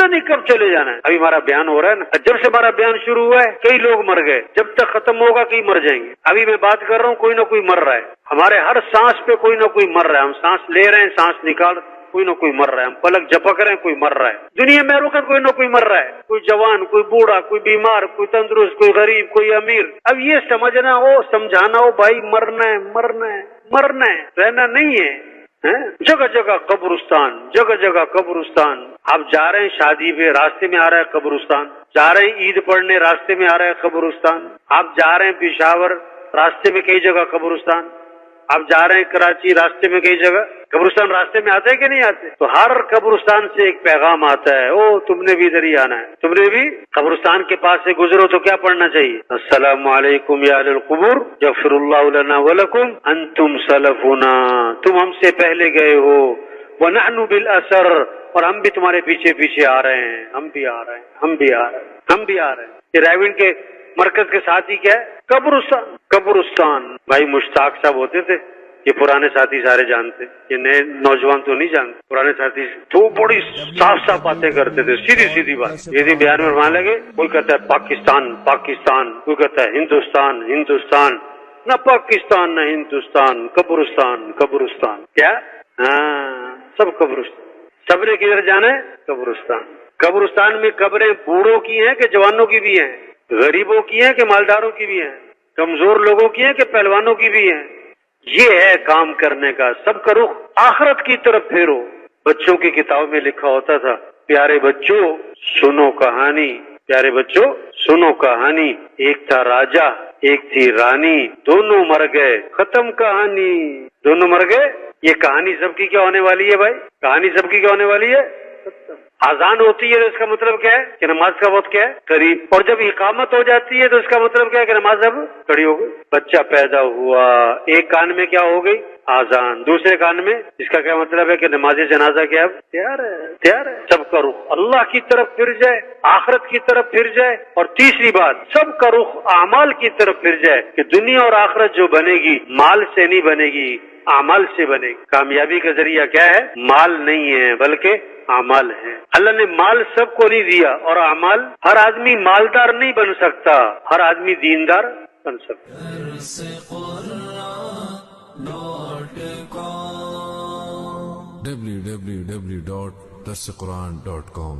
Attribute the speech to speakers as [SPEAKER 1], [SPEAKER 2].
[SPEAKER 1] पता नहीं कब चले जाना है। अभी हमारा बयान हो रहा है ना, जब से हमारा बयान शुरू हुआ है कई लोग मर गए, जब तक खत्म होगा कई मर जाएंगे। अभी मैं बात कर रहा हूँ, कोई ना कोई मर रहा है, हमारे हर सांस पे कोई ना कोई मर रहा है। हम सांस ले रहे हैं, सांस निकाल, कोई ना कोई मर रहा है। हम पलक झपक रहे हैं, कोई मर रहा है। दुनिया में हर वक्त कोई ना कोई मर रहा है, कोई जवान, कोई बूढ़ा, कोई बीमार, कोई तंदुरुस्त, कोई गरीब, कोई अमीर। अब ये समझना हो, समझाना हो, भाई मरना है, मरना है, मरना है, रहना नहीं है। जगह जगह कब्रिस्तान, जगह जगह कब्रिस्तान। आप जा रहे हैं शादी पे, रास्ते में आ रहा है कब्रिस्तान। जा रहे हैं ईद पढ़ने, रास्ते में आ रहा है कब्रिस्तान। आप जा रहे हैं पेशावर, रास्ते में कई जगह कब्रिस्तान। आप जा रहे हैं कराची, रास्ते में कई जगह कब्रिस्तान। रास्ते में आते हैं कि नहीं आते? तो हर कब्रिस्तान से एक पैगाम आता है, ओ तुमने भी इधर ही आना है, तुमने भी कब्रिस्तान के पास से गुजरो तो क्या पढ़ना चाहिए? अस्सलामु अलैकुम या अहलल कुबूर यगफिरुल्लाहु लना व लकुम अंतुम सलफुना, तुम हमसे पहले गए हो, व नहनु बिल असर, और हम भी तुम्हारे पीछे पीछे आ रहे हैं, हम भी आ रहे हैं, हम भी आ रहे हैं, हम भी आ रहे हैं। ये रायविंड के मरकज के साथ ही क्या है? कब्रिस्तान। कब्रिस्तान भाई मुश्ताक साहब होते थे, ये पुराने साथी सारे जानते, ये नए नौजवान तो नहीं जानते। पुराने साथी तो बड़ी साफ साफ बातें करते थे, सीधी सीधी बात। यदि बिहार में वहां लगे, कोई कहता है पाकिस्तान पाकिस्तान, कोई कहता है हिंदुस्तान हिंदुस्तान, न पाकिस्तान न हिंदुस्तान, कब्रिस्तान कब्रिस्तान। क्या? हाँ, सब कब्रिस्तान। सबने किधर जाना है? कब्रिस्तान। कब्रिस्तान में कब्रें बूढ़ों की हैं कि जवानों की भी हैं, गरीबों की हैं कि मालदारों की भी हैं, कमजोर लोगों की हैं कि पहलवानों की भी हैं। ये है काम करने का। सबका रुख आखिरत की तरफ फेरो। बच्चों की किताब में लिखा होता था, प्यारे बच्चों सुनो कहानी, प्यारे बच्चों सुनो कहानी, एक था राजा एक थी रानी, दोनों मर गए खत्म कहानी। दोनों मर गए। ये कहानी सबकी क्या होने वाली है भाई? कहानी सबकी क्या होने वाली है? आजान होती है तो इसका मतलब क्या है कि नमाज का वक्त क्या है? करीब। और जब इकामत हो जाती है तो इसका मतलब क्या है कि नमाज अब खड़ी हो गई। बच्चा पैदा हुआ, एक कान में क्या हो गई? आजान, दूसरे कान में, इसका क्या मतलब है कि नमाज जनाजा क्या अब तैयार है, तैयार है। सबका रुख अल्लाह की तरफ फिर जाए, आखिरत की तरफ फिर जाए। और तीसरी बात, सबका रुख अमाल की तरफ फिर जाए कि दुनिया और आखिरत जो बनेगी माल से नहीं बनेगी, अमल से बनेगी। कामयाबी का जरिया क्या है? माल नहीं है बल्कि अमल है। अल्लाह ने माल सबको नहीं दिया, और अमल, हर आदमी मालदार नहीं बन सकता, हर आदमी दीनदार बन सकता।
[SPEAKER 2] www.darsequran.com